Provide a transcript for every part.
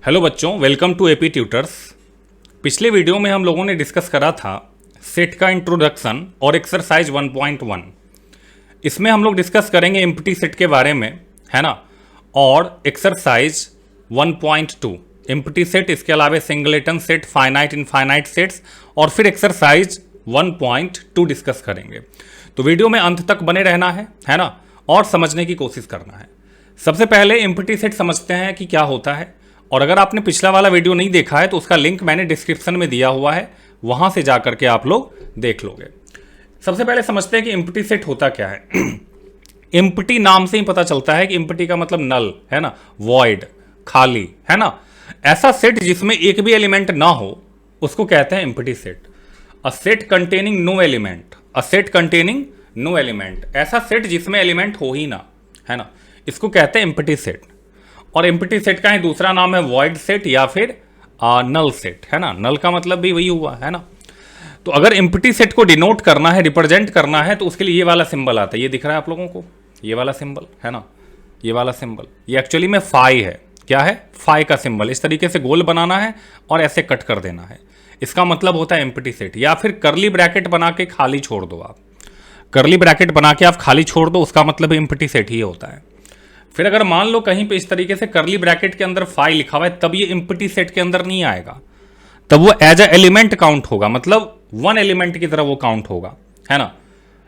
Hello बच्चों, welcome to AP tutors. पिछले video में हम लोगों ने डिस्कस करा था सेट का इंट्रोडक्शन और एक्सरसाइज 1.1। इसमें हम लोग डिस्कस करेंगे एम्प्टी सेट के बारे में, है ना, और एक्सरसाइज 1.2 एम्प्टी सेट, इसके अलावा singleton set, finite infinite sets, और फिर एक्सरसाइज 1.2 डिस्कस करेंगे। तो वीडियो में अंत तक बने रहना है ना, और समझने की कोशिश करना है। सबसे पहले एम्प्टी सेट समझते हैं कि क्या होता है, और अगर आपने पिछला वाला वीडियो नहीं देखा है तो उसका लिंक मैंने डिस्क्रिप्शन में दिया हुआ है, वहां से जाकर के आप लोग देख लोगे। सबसे पहले समझते हैं कि एम्प्टी सेट होता क्या है। एम्प्टी नाम से ही पता चलता है कि एम्प्टी का मतलब नल, है ना, वॉइड, खाली, है ना। ऐसा सेट जिसमें एक भी एलिमेंट ना हो उसको कहते हैं empty set. A set containing no element, a set containing no element, ऐसा सेट जिसमें एलिमेंट हो ही ना, है ना, इसको कहते हैं एम्प्टी सेट। और एम्प्टी सेट का ही दूसरा नाम है वॉइड सेट या फिर नल सेट, है ना। नल का मतलब भी वही हुआ, है ना। तो अगर एम्प्टी सेट को डिनोट करना है, रिप्रेजेंट करना है, तो उसके लिए ये वाला सिंबल आता है। ये दिख रहा है आप लोगों को, ये वाला सिंबल, है ना, ये वाला सिंबल, ये एक्चुअली में फाई है। क्या है? फाई का सिंबल। इस तरीके से गोल बनाना है और ऐसे कट कर देना है। इसका मतलब होता है एम्प्टी सेट। या फिर करली ब्रैकेट बना के खाली छोड़ दो आप, करली ब्रैकेट बना के आप खाली छोड़ दो, उसका मतलब एम्प्टी सेट ही होता है। फिर अगर मान लो कहीं पे इस तरीके से करली ब्रैकेट के अंदर फाई लिखा हुआ है, तब ये एम्प्टी सेट के अंदर नहीं आएगा, तब वो एज अ एलिमेंट काउंट होगा, मतलब वन एलिमेंट की तरह वो काउंट होगा, है ना।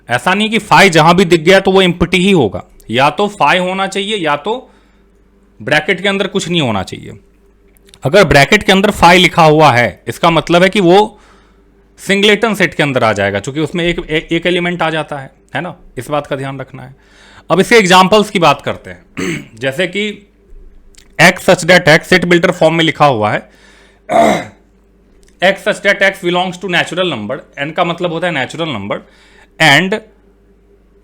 ऐसा नहीं कि फाई जहां भी दिख गया तो वो एम्प्टी ही होगा। या तो फाई होना चाहिए या तो ब्रैकेट के अंदर कुछ नहीं होना चाहिए। अगर ब्रैकेट के अंदर फाई लिखा हुआ है, इसका मतलब है कि वो सिंगलेटन सेट के अंदर आ जाएगा, क्योंकि उसमें एक एलिमेंट आ जाता है ना। इस बात का ध्यान रखना है। अब इसके एग्जांपल्स की बात करते हैं। जैसे कि x such that x set builder form में लिखा हुआ है, x such that x belongs to natural number, n का मतलब होता है natural number, and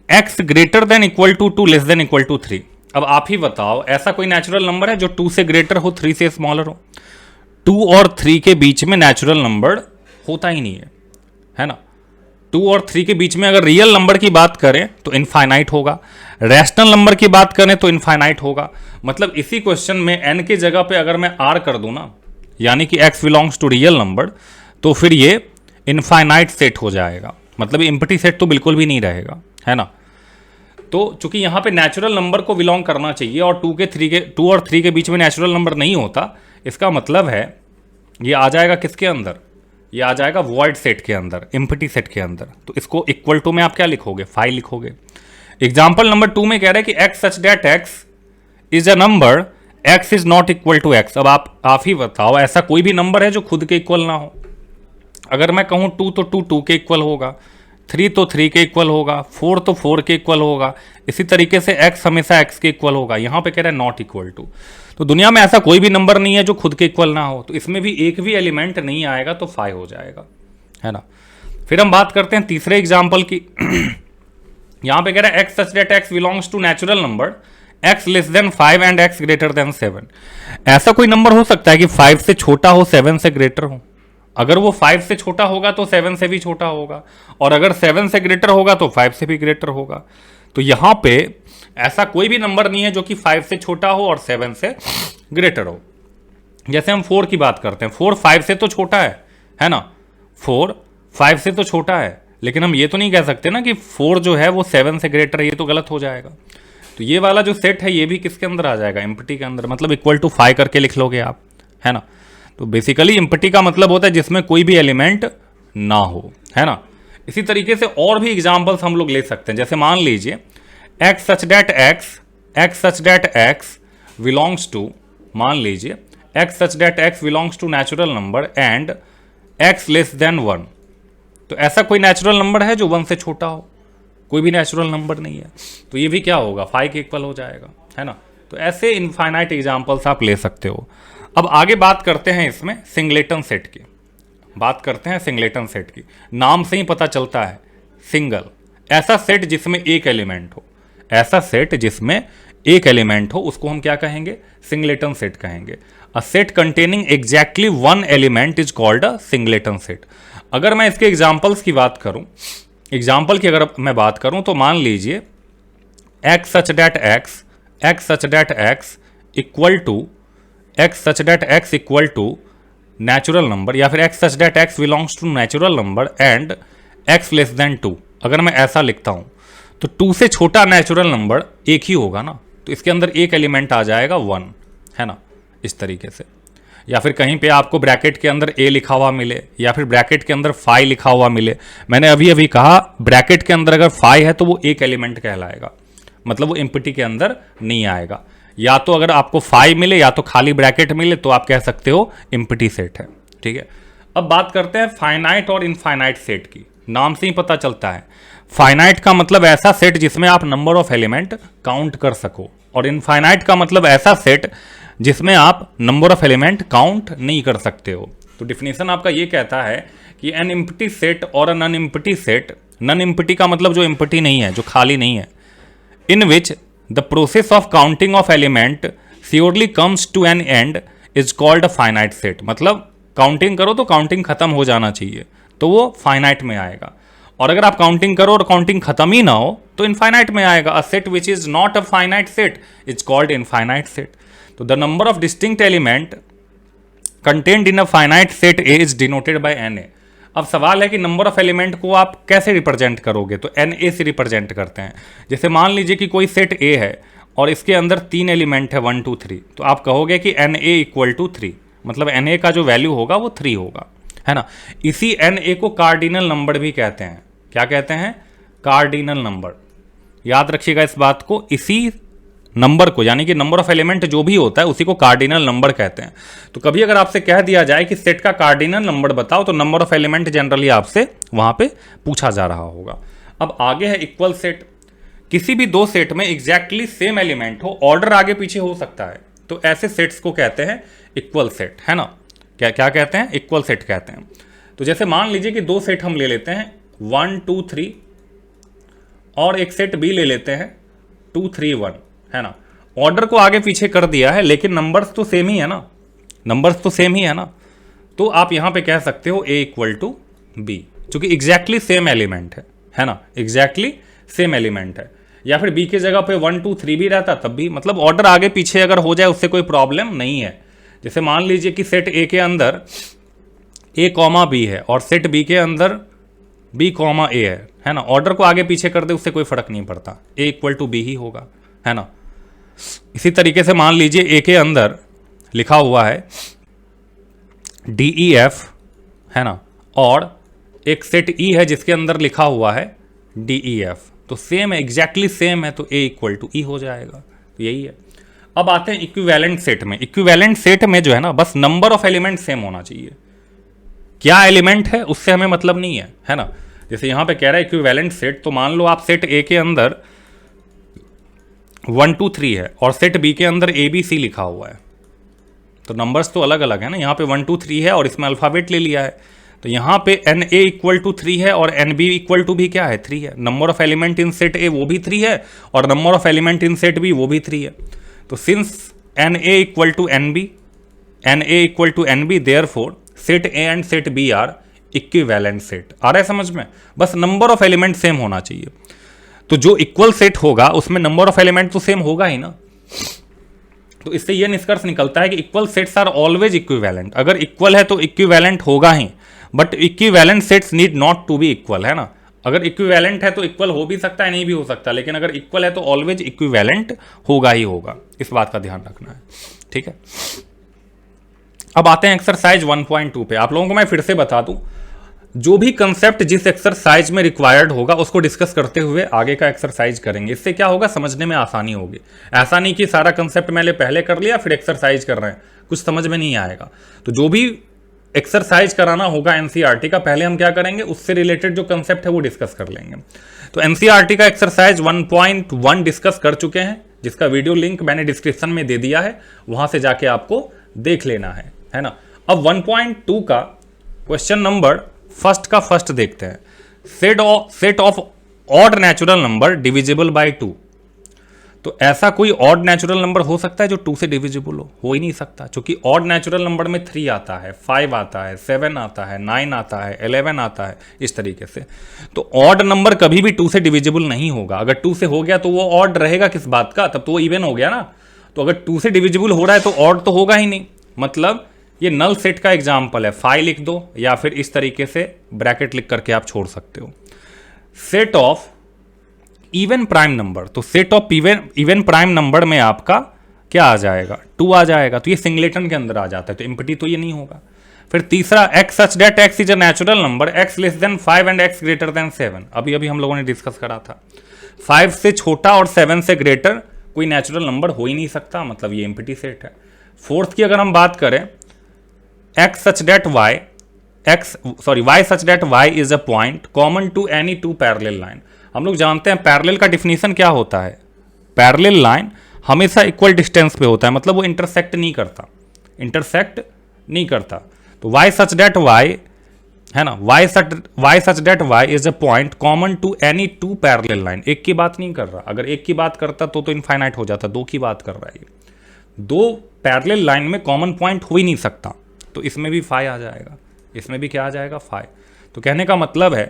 x greater than equal to 2 less than equal to 3। अब आप ही बताओ, ऐसा कोई नेचुरल नंबर है जो 2 से ग्रेटर हो, 3 से स्मॉलर हो? 2 और 3 के बीच में नेचुरल नंबर होता ही नहीं है ना। 2 और 3 के बीच में अगर रियल नंबर की बात करें तो इनफाइनाइट होगा, रैशनल नंबर की बात करें तो इनफाइनाइट होगा। मतलब इसी क्वेश्चन में n की जगह पे अगर मैं r कर दूं ना, यानी कि x belongs to real number, तो फिर ये इनफाइनाइट सेट हो जाएगा, मतलब एम्प्टी सेट तो बिल्कुल भी नहीं रहेगा, है ना। तो चूंकि यहां पे नेचुरल नंबर को बिलोंग करना चाहिए और 2 और 3 के बीच में नेचुरल नंबर नहीं होता, इसका मतलब है ये आ जाएगा किसके अंदर? ये आ जाएगा वॉइड सेट के अंदर, एम्प्टी सेट के अंदर। तो इसको इक्वल टू में आप क्या लिखोगे? फाई लिखोगे। एग्जाम्पल नंबर 2 में कह रहे हैं कि x such that x is a number, x is not equal to x. अब आप ही बताओ, ऐसा कोई भी नंबर है जो खुद के इक्वल ना हो? अगर मैं कहूं 2 तो 2 के इक्वल होगा, 3 तो 3 के इक्वल होगा, 4 तो 4 के इक्वल होगा। इसी तरीके से एक्स हमेशा एक्स के इक्वल होगा। यहां पे कह रहे हैं नॉट इक्वल टू। तो दुनिया में ऐसा कोई भी नंबर नहीं है जो खुद के इक्वल ना हो, तो इसमें भी एक भी एलिमेंट नहीं आएगा, तो फाई हो जाएगा, है ना। फिर हम बात करते हैं तीसरे एग्जाम्पल की। यहां पे कह रहा है x such that x belongs to natural number, x less than 5 and x greater than 7। ऐसा कोई नंबर हो सकता है कि 5 से छोटा हो, 7 से ग्रेटर हो? अगर वो 5 से छोटा होगा तो 7 से भी छोटा होगा, और अगर 7 से ग्रेटर होगा तो 5 से भी ग्रेटर होगा। तो यहां पे ऐसा कोई भी नंबर नहीं है जो कि 5 से छोटा हो और 7 से ग्रेटर हो। जैसे हम 4 की बात करते हैं, 4 5 से तो छोटा है ना, 4 5 से तो छोटा है, लेकिन हम ये तो नहीं कह सकते ना कि 4 जो है वो 7 से ग्रेटर है, ये तो गलत हो जाएगा। तो ये वाला जो सेट है ये भी किसके अंदर आ जाएगा? एम्प्टी के अंदर, मतलब इक्वल टू फाई करके लिख लोगे आप, है ना। तो बेसिकली एम्प्टी का मतलब होता है जिसमें कोई भी एलिमेंट ना हो, है ना। इसी तरीके से और भी एग्जाम्पल्स हम लोग ले सकते हैं। जैसे मान लीजिए x such that x belongs to, मान लीजिए x such that x belongs to natural number and x less than 1। तो ऐसा कोई नेचुरल नंबर है जो 1 से छोटा हो? कोई भी नेचुरल नंबर नहीं है, तो ये भी क्या होगा? फाई के इक्वल हो जाएगा, है ना। तो ऐसे इनफाइनाइट एग्जाम्पल्स आप ले सकते हो। अब आगे बात करते हैं इसमें सिंगलेटन सेट की, बात करते हैं सिंगलेटन सेट की। नाम से ही पता चलता है सिंगल, ऐसा सेट जिसमें एक एलिमेंट हो, ऐसा सेट जिसमें एक एलिमेंट हो उसको हम क्या कहेंगे? सिंगलेटन सेट कहेंगे। अ set containing exactly one element is called a singleton set. अगर मैं इसके एग्जाम्पल्स की बात करूं, एग्जाम्पल की अगर मैं बात करूं तो मान लीजिए x such that x equal to x such that x equal to natural number, या फिर x such that x belongs to natural number and x less than 2, अगर मैं ऐसा लिखता हूं तो 2 से छोटा नेचुरल नंबर एक ही होगा ना, तो इसके अंदर एक एलिमेंट आ जाएगा 1, है ना, इस तरीके से। या फिर कहीं पे आपको ब्रैकेट के अंदर ए लिखा हुआ मिले या फिर ब्रैकेट के अंदर 5 लिखा हुआ मिले, मैंने अभी अभी कहा ब्रैकेट के अंदर अगर 5 है तो वो एक एलिमेंट कहलाएगा, मतलब वो एम्प्टी के अंदर नहीं आएगा। या तो अगर आपको 5 मिले या तो खाली ब्रैकेट मिले तो आप कह सकते हो एम्प्टी सेट है, ठीक है। अब बात करते हैं फाइनाइट और इनफाइनाइट सेट की। नाम से ही पता चलता है, फाइनाइट का मतलब ऐसा सेट जिसमें आप नंबर ऑफ एलिमेंट काउंट कर सको, और इनफाइनाइट का मतलब ऐसा सेट जिसमें आप नंबर ऑफ एलिमेंट काउंट नहीं कर सकते हो। तो डिफिनेशन आपका ये कहता है कि एन एम्प्टी सेट और a non empty set, non empty का मतलब जो एम्प्टी नहीं है, जो खाली नहीं है, in which the process of counting of element surely comes to an end is called a finite set. मतलब काउंटिंग करो तो काउंटिंग खत्म हो जाना चाहिए, तो वो फाइनाइट में आएगा। और अगर आप काउंटिंग करो और काउंटिंग खत्म ही ना हो तो इनफाइनाइट में आएगा। A set which is not a finite set is called infinite set. तो the number of distinct element contained in a finite set A is denoted by N A. अब सवाल है कि नंबर ऑफ एलिमेंट को आप कैसे represent करोगे, तो एन ए से रिप्रेजेंट करते हैं। जैसे मान लीजिए कि कोई सेट ए है और इसके अंदर 3 एलिमेंट है 1 2 3, तो आप कहोगे कि एन ए इक्वल टू 3, मतलब एन ए का जो वैल्यू होगा वो 3 होगा, है ना। इसी एन ए को कार्डिनल नंबर भी कहते हैं। क्या कहते हैं? Cardinal number. याद रखिएगा इस बात को, इसी नंबर को, यानी कि नंबर ऑफ एलिमेंट जो भी होता है उसी को कार्डिनल नंबर कहते हैं। तो कभी अगर आपसे कह दिया जाए कि सेट का कार्डिनल नंबर बताओ, तो नंबर ऑफ एलिमेंट जनरली आपसे वहां पे पूछा जा रहा होगा। अब आगे है इक्वल सेट। किसी भी दो सेट में एग्जैक्टली सेम एलिमेंट हो, ऑर्डर आगे पीछे हो सकता है, तो ऐसे सेट्स को कहते हैं इक्वल सेट, है ना। क्या क्या कहते हैं? इक्वल सेट कहते हैं। तो जैसे मान लीजिए कि दो सेट हम ले लेते हैं 1 2 3 और एक सेट बी ले लेते हैं 2 3 1, है ना। ऑर्डर को आगे पीछे कर दिया है लेकिन नंबर्स तो सेम ही है ना, नंबर्स तो सेम ही है ना। तो आप यहां पे कह सकते हो ए इक्वल टू बी, क्योंकि एग्जैक्टली सेम एलिमेंट है ना, एग्जैक्टली सेम एलिमेंट है। या फिर बी की जगह पे 1 2 3 भी रहता तब भी, मतलब ऑर्डर आगे पीछे अगर हो जाए उससे कोई प्रॉब्लम नहीं है। जैसे मान लीजिए कि सेट ए के अंदर ए कॉमा बी है और सेट बी के अंदर बी कॉमा ए है ना, ऑर्डर को आगे पीछे कर दे उससे कोई फर्क नहीं पड़ता, ए इक्वल टू बी ही होगा, है ना। इसी तरीके से मान लीजिए ए के अंदर लिखा हुआ है डी ई एफ, है ना, और एक सेट ई है जिसके अंदर लिखा हुआ है डी ई एफ, तो सेम है, एग्जैक्टली सेम है, तो ए इक्वल टू ई हो जाएगा। तो यही है। अब आते हैं इक्विवेलेंट सेट में। इक्विवेलेंट सेट में जो है ना, बस नंबर ऑफ एलिमेंट सेम होना चाहिए। क्या एलिमेंट है उससे हमें मतलब नहीं है ना। जैसे यहां पे कह रहा है इक्विवेलेंट सेट, तो मान लो आप सेट ए के अंदर 1 2 3 है और सेट बी के अंदर ए बी सी लिखा हुआ है, तो नंबर्स तो अलग अलग है ना। यहाँ पे 1 2 3 है और इसमें अल्फाबेट ले लिया है, तो यहाँ पे एन ए इक्वल टू 3 है और एन बी इक्वल टू भी क्या है? 3 है। Number of element in set A वो भी 3 है और number of element in set B वो भी 3 है। तो since N A equal to N B, N A equal to N B, therefore set A and set B are equivalent set. आ रहा है समझ में? बस नंबर ऑफ एलिमेंट सेम होना चाहिए। तो जो इक्वल सेट होगा उसमें नंबर ऑफ एलिमेंट तो सेम होगा ही ना। तो इससे यह निष्कर्ष निकलता है कि equal sets are always equivalent. अगर इक्वल है तो इक्विवेलेंट होगा ही, but equivalent sets need not to be equal, है ना। अगर इक्विवेलेंट है तो इक्वल हो भी सकता है, नहीं भी हो सकता, लेकिन अगर इक्वल है तो ऑलवेज इक्विवेलेंट होगा ही होगा। इस बात का ध्यान रखना है, ठीक है। अब आते हैं एक्सरसाइज 1.2 पे। आप लोगों को मैं फिर से बता दूं, जो भी कंसेप्ट जिस एक्सरसाइज में रिक्वायर्ड होगा उसको डिस्कस करते हुए आगे का एक्सरसाइज करेंगे। इससे क्या होगा, समझने में आसानी होगी। ऐसा नहीं कि सारा कंसेप्ट मैंने पहले कर लिया फिर एक्सरसाइज कर रहे हैं, कुछ समझ में नहीं आएगा। तो जो भी एक्सरसाइज कराना होगा एनसीईआरटी का, पहले हम क्या करेंगे, उससे रिलेटेड जो कंसेप्ट है वो डिस्कस कर लेंगे। तो एनसीईआरटी का एक्सरसाइज 1.1 डिस्कस कर चुके हैं, जिसका वीडियो लिंक मैंने डिस्क्रिप्शन में दे दिया है, वहां से जाके आपको देख लेना है ना। अब 1.2 का क्वेश्चन नंबर फर्स्ट का फर्स्ट देखते हैं। Set of odd natural number divisible by 2। तो ऐसा कोई ऑड नेचुरल नंबर हो सकता है जो 2 से डिविजिबल हो ही नहीं सकता, क्योंकि ऑड नेचुरल नंबर में 3 आता है, 5 आता है, 7 आता है, 9 आता है, 11 आता है, इस तरीके से। तो ऑड नंबर कभी भी 2 से डिविजिबल नहीं होगा। अगर 2 से हो गया तो वो ऑड रहेगा किस बात का, तब तो वो इवन हो गया ना। तो अगर 2 से डिविजिबल हो रहा है तो ऑड तो होगा ही नहीं, मतलब ये नल सेट का एग्जाम्पल है। 5 लिख दो या फिर इस तरीके से ब्रैकेट लिख करके आप छोड़ सकते हो। Set of even prime number, तो set of even prime number में आपका क्या आ जाएगा, 2 आ जाएगा, तो ये सिंगलेटन के अंदर आ जाता है, तो एम्प्टी तो ये नहीं होगा। फिर तीसरा, x such that x is a natural number, x less than 5 and x greater than 7। अभी अभी हम लोगों ने डिस्कस करा था 5 से छोटा और 7 से ग्रेटर कोई नेचुरल नंबर हो ही नहीं सकता, मतलब ये एम्प्टी सेट है। फोर्थ की अगर हम बात करें, x such that y y such that y is a point common to any 2 parallel line. हम लोग जानते हैं पैरेलल का डिफिनीशन क्या होता है, पैरेलल लाइन हमेशा इक्वल डिस्टेंस पे होता है, मतलब वो इंटरसेक्ट नहीं करता। तो y सच डेट y है ना, y such that y is a point common to any 2 parallel line. एक की बात नहीं कर रहा, अगर एक की बात करता तो इनफाइनाइट हो जाता, 2 की बात कर रहा है ये। 2 पैरेलल लाइन में कॉमन पॉइंट हो ही नहीं सकता, तो इसमें भी फाई आ जाएगा, इसमें भी क्या आ जाएगा, फाई। तो कहने का मतलब है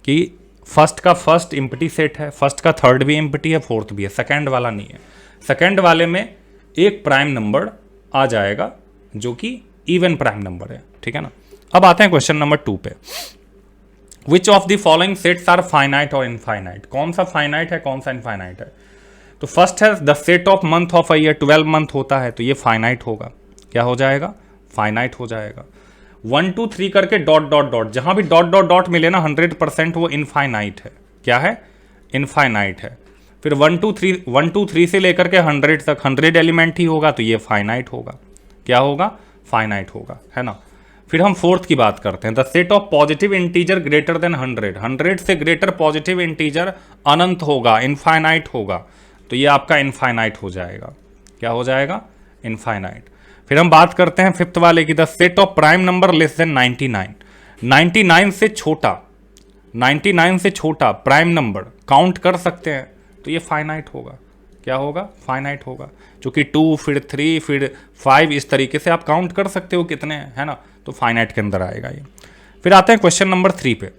कि फर्स्ट का फर्स्ट एम्प्टी सेट है, फर्स्ट का थर्ड भी एम्प्टी है, फोर्थ भी है, सेकंड वाला नहीं है। सेकंड वाले में एक प्राइम नंबर आ जाएगा जो कि इवन प्राइम नंबर है, ठीक है ना। अब आते हैं क्वेश्चन नंबर 2 पे। Which of the following sets are finite और इनफाइनाइट, कौन सा फाइनाइट है कौन सा इनफाइनाइट है। तो फर्स्ट है the set of month of a year, 12 month होता है, तो ये फाइनाइट होगा, क्या हो जाएगा, फाइनाइट हो जाएगा। 1 2 3 करके डॉट डॉट डॉट, जहां भी डॉट डॉट डॉट मिले ना 100% वो इनफाइनाइट है, क्या है, इनफाइनाइट है। फिर 1 2 3 से लेकर के 100 तक 100 एलिमेंट ही होगा, तो ये फाइनाइट होगा, क्या होगा, फाइनाइट होगा, है ना। फिर हम फोर्थ की बात करते हैं, the set of positive integer greater than 100, 100 से ग्रेटर पॉजिटिव इंटीजर अनंत होगा, इनफाइनाइट होगा, तो ये आपका इनफाइनाइट हो जाएगा, क्या हो जाएगा, इनफाइनाइट। फिर हम बात करते हैं फिफ्थ वाले की, the set of prime number less than 99, 99 से छोटा, 99 से छोटा प्राइम नंबर काउंट कर सकते हैं, तो ये फाइनाइट होगा, क्या होगा, फाइनाइट होगा, क्योंकि 2 फिर 3 फिर 5 इस तरीके से आप काउंट कर सकते हो कितने हैं, है ना, तो फाइनाइट के अंदर आएगा ये। फिर आते हैं क्वेश्चन नंबर 3 पे,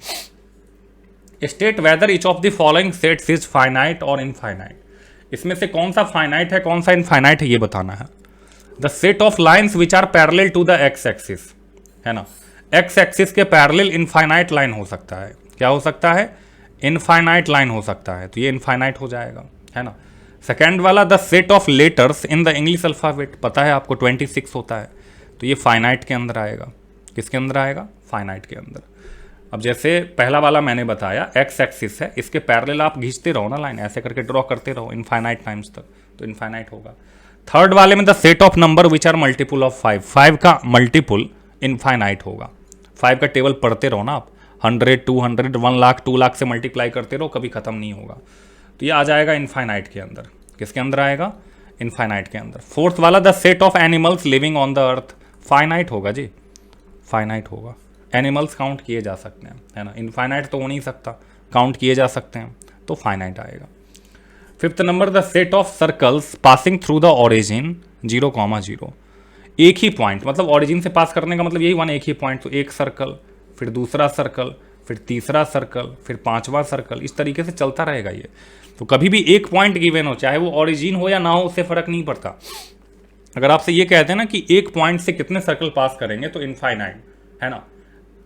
state whether each of the following sets is finite और इनफाइनाइट। इसमें से कौन सा फाइनाइट है कौन सा इनफाइनाइट है ये बताना है। The set of lines which are parallel to the x axis, है ना, एक्स एक्सिस के पैरेलल इनफाइनाइट लाइन हो सकता है, क्या हो सकता है, इनफाइनाइट लाइन हो सकता है, तो ये इनफाइनाइट हो जाएगा, है ना। सेकेंड वाला, the set of letters in the English alphabet, पता है आपको 26 होता है, तो ये फाइनाइट के अंदर आएगा, किसके अंदर आएगा, फाइनाइट के अंदर। अब जैसे पहला वाला मैंने बताया एक्स एक्सिस है, इसके पैरेलल आप खींचते रहो ना लाइन, ऐसे करके ड्रॉ करते रहो इनफाइनाइट टाइम्स तक, तो इनफाइनाइट होगा। थर्ड वाले में the set of number which are multiple of 5, 5 का मल्टीपुल इनफाइनाइट होगा, 5 का टेबल पढ़ते रहो ना आप, 100 200 1 लाख 2 लाख से मल्टीप्लाई करते रहो, कभी खत्म नहीं होगा, तो ये आ जाएगा इनफाइनाइट के अंदर, किसके अंदर आएगा, इनफाइनाइट के अंदर। फोर्थ वाला, the set of animals living on the earth, finite होगा जी, फाइनाइट होगा, एनिमल्स काउंट किए जा सकते हैं, है ना, इनफाइनाइट तो हो नहीं सकता, काउंट किए जा सकते हैं, तो फाइनाइट आएगा। Fifth number, the set of circles passing through the origin 0,0, एक ही पॉइंट, मतलब ओरिजिन से पास करने का मतलब यही वन, एक ही पॉइंट, तो एक सर्कल, फिर दूसरा सर्कल, फिर तीसरा सर्कल, फिर 5वां सर्कल, इस तरीके से चलता रहेगा ये। तो कभी भी एक पॉइंट गिवन हो, चाहे वो ओरिजिन हो या ना हो, उससे फर्क नहीं पड़ता। अगर आपसे ये कहते हैं ना कि एक पॉइंट से कितने सर्कल पास करेंगे, तो इनफाइनाइट, है ना।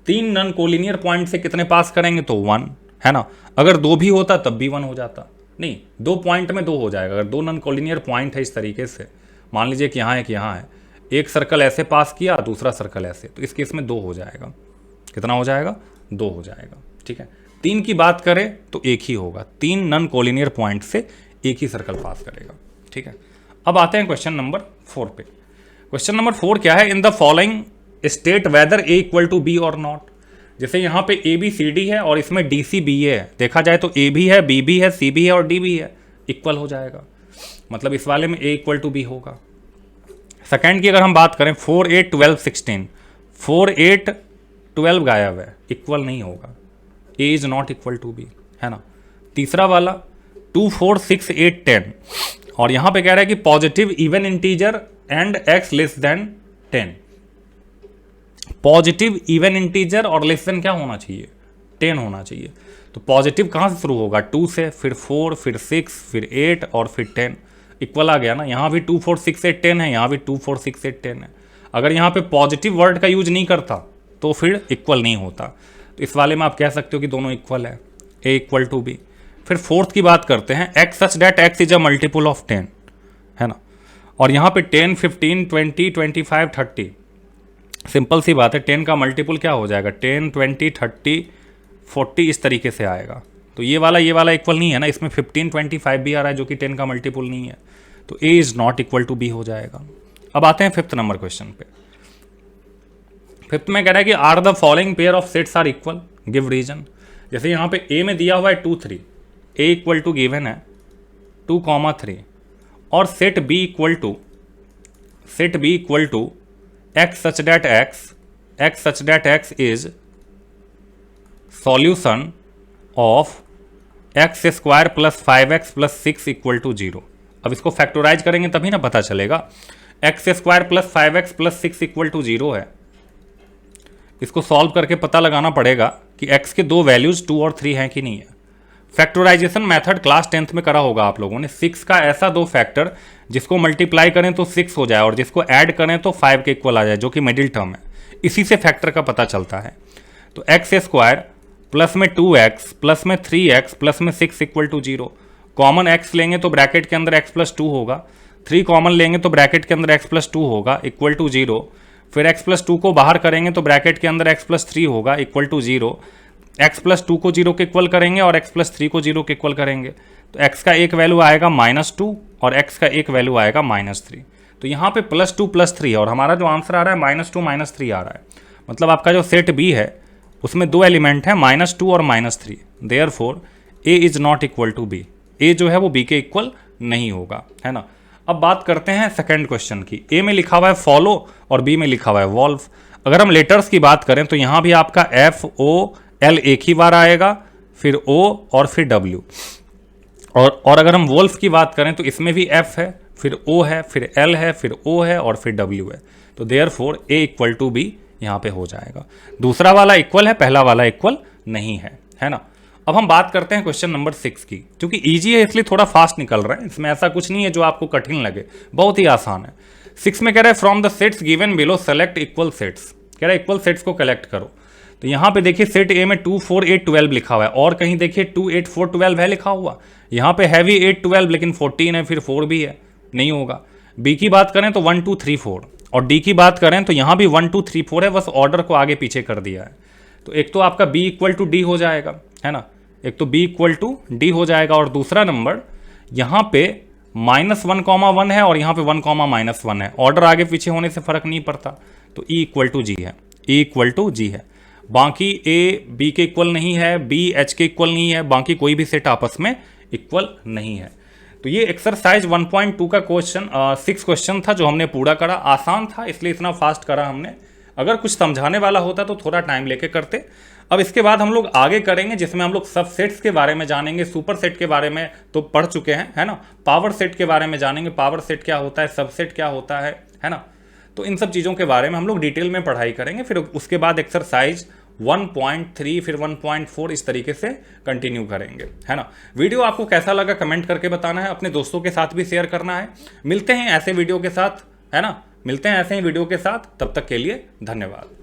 3 नॉन कोलिनियर पॉइंट से कितने पास करेंगे, तो 1, है ना। अगर 2 भी होता तब भी 1 हो जाता, नहीं 2 पॉइंट में 2 हो जाएगा। अगर 2 नॉन कोलिनियर पॉइंट है इस तरीके से, मान लीजिए कि यहाँ है कि यहाँ है, एक सर्कल ऐसे पास किया, दूसरा सर्कल ऐसे, तो इस केस में 2 हो जाएगा, कितना हो जाएगा, 2 हो जाएगा, ठीक है। 3 की बात करें तो एक ही होगा, 3 नॉन कोलिनियर पॉइंट से एक ही सर्कल पास करेगा, ठीक है। अब आते हैं क्वेश्चन नंबर 4 पे। क्वेश्चन नंबर 4 क्या है, in the following state whether a equal to b और नॉट। जैसे यहाँ पे ए बी सी डी है और इसमें डी सी बी ए है, देखा जाए तो ए भी है, बी भी है, सी भी है और डी भी है, इक्वल हो जाएगा, मतलब इस वाले में ए इक्वल टू बी होगा। सेकेंड की अगर हम बात करें 4 8 12 16, 4 8 12 गायब है, इक्वल नहीं होगा, A is not equal to B, है ना। तीसरा वाला 2 4 6 8 10, और यहां पे कह रहा है कि positive even integer and x less then 10, positive even integer और लेस देन क्या होना चाहिए, 10 होना चाहिए। तो पॉजिटिव कहां से शुरू होगा, 2 से, फिर 4 फिर 6 फिर 8 और फिर 10, इक्वल आ गया ना। यहाँ भी 2 4 6 8 10 है, यहाँ भी 2 4 6 8 10 है। अगर यहाँ पे पॉजिटिव वर्ड का यूज नहीं करता तो फिर इक्वल नहीं होता। तो इस वाले में आप कह सकते हो कि दोनों इक्वल है, ए इक्वल टू बी। फिर फोर्थ की बात करते हैं, x such that x is a multiple of 10, है ना। और यहाँ पे 10 15 20 25 30, सिंपल सी बात है, 10 का मल्टीपल क्या हो जाएगा, 10 20 30 40 इस तरीके से आएगा। तो ये वाला इक्वल नहीं है ना, इसमें 15 25 भी आ रहा है जो कि 10 का मल्टीपल नहीं है। तो A is not equal to B हो जाएगा। अब आते हैं फिफ्थ नंबर क्वेश्चन पे। फिफ्थ में कह रहा है कि are the following pair of sets are equal, give reason. जैसे यहाँ पे ए में दिया हुआ है 2 3, ए इक्वल टू गिवन है 2 3, और set b equal to x such that x is solution of x square plus 5x plus 6 equal to 0। अब इसको फैक्टोराइज करेंगे तभी ना पता चलेगा। X square plus 5x plus 6 equal to 0 है। इसको सॉल्व करके पता लगाना पड़ेगा कि x के दो वैल्यूज 2 और 3 हैं कि नहीं है। फैक्टराइजेशन मेथड क्लास 10th में करा होगा आप लोगों ने। 6 का ऐसा दो फैक्टर जिसको मल्टीप्लाई करें तो 6 हो जाए और जिसको ऐड करें तो 5 के इक्वल आ जाए, जो कि मिडिल टर्म है। इसी से फैक्टर का पता चलता है। तो एक्स स्क्वायर प्लस में 2x प्लस में 3x प्लस में 6 इक्वल टू 0। कॉमन x लेंगे तो ब्रैकेट के अंदर x प्लस 2 होगा, 3 कॉमन लेंगे तो ब्रैकेट के अंदर x प्लस 2 होगा इक्वल टू 0। फिर x प्लस 2 को बाहर करेंगे तो ब्रैकेट के अंदर x प्लस 3 होगा इक्वल टू 0। x प्लस 2 को 0 के इक्वल करेंगे और x प्लस 3 को 0 के इक्वल करेंगे तो x का एक वैल्यू आएगा -2 और x का एक वैल्यू आएगा -3। तो यहाँ पे +2 +3 और हमारा जो आंसर आ रहा है -2 -3 आ रहा है। मतलब आपका जो सेट बी है उसमें दो एलिमेंट हैं -2 और -3। Therefore a is not equal to b. a जो है वो b के इक्वल नहीं होगा, है ना। अब बात करते हैं सेकंड क्वेश्चन की। a में लिखा हुआ है फॉलो और b में लिखा हुआ है वॉल्व। अगर हम लेटर्स की बात करें तो यहाँ भी आपका FOL एक ही बार आएगा, फिर O और फिर W। और अगर हम वॉल्व की बात करें तो इसमें भी F है, फिर O है, फिर L है, फिर O है और फिर W है। तो therefore a equal to b यहाँ पे हो जाएगा। दूसरा वाला इक्वल है, पहला वाला इक्वल नहीं है ना। अब हम बात करते हैं क्वेश्चन नंबर 6 की। क्योंकि इजी है इसलिए थोड़ा फास्ट निकल रहा है, इसमें ऐसा कुछ नहीं है जो आपको कठिन लगे, बहुत ही आसान है। 6 में कह रहा है from the sets given below select equal sets. कह रहा है इक्वल सेट्स को कलेक्ट करो। तो यहाँ पे देखिए सेट ए में 2 4 8 12 लिखा हुआ है और कहीं देखिए 2 8 4 12 है लिखा हुआ। यहाँ पे है भी 8 12 लेकिन 14 है, फिर 4 भी है, नहीं होगा। बी की बात करें तो 1 2 3 4 और डी की बात करें तो यहाँ भी 1 2 3 4 है, बस ऑर्डर को आगे पीछे कर दिया है। तो एक तो आपका बी इक्वल टू डी हो जाएगा, है ना। एक तो b इक्वल टू डी हो जाएगा और दूसरा नंबर यहाँ पे -1, है और यहाँ पे 1, है। ऑर्डर आगे पीछे होने से फर्क नहीं पड़ता। तो e इक्वल टू जी है, e इक्वल टू जी है। बाकी a b के इक्वल नहीं है, b h के इक्वल नहीं है, बाकी कोई भी सेट आपस में इक्वल नहीं है। तो ये एक्सरसाइज 1.2 का क्वेश्चन 6 क्वेश्चन था जो हमने पूरा करा। आसान था इसलिए इतना फास्ट करा हमने। अगर कुछ समझाने वाला होता तो थोड़ा टाइम लेके करते। अब इसके बाद हम लोग आगे करेंगे जिसमें हम लोग सब सेट्स के बारे में जानेंगे। सुपर सेट के बारे में तो पढ़ चुके हैं, है ना। पावर सेट के बारे में जानेंगे, पावर सेट क्या होता है, सबसेट क्या होता है ना। तो इन सब चीज़ों के बारे में हम लोग डिटेल में पढ़ाई करेंगे। फिर उसके बाद एक्सरसाइज 1.3 फिर 1.4 इस तरीके से कंटिन्यू करेंगे, है ना। वीडियो आपको कैसा लगा कमेंट करके बताना है, अपने दोस्तों के साथ भी शेयर करना है। मिलते हैं ऐसे वीडियो के साथ, है ना। मिलते हैं ऐसे ही वीडियो के साथ, तब तक के लिए धन्यवाद।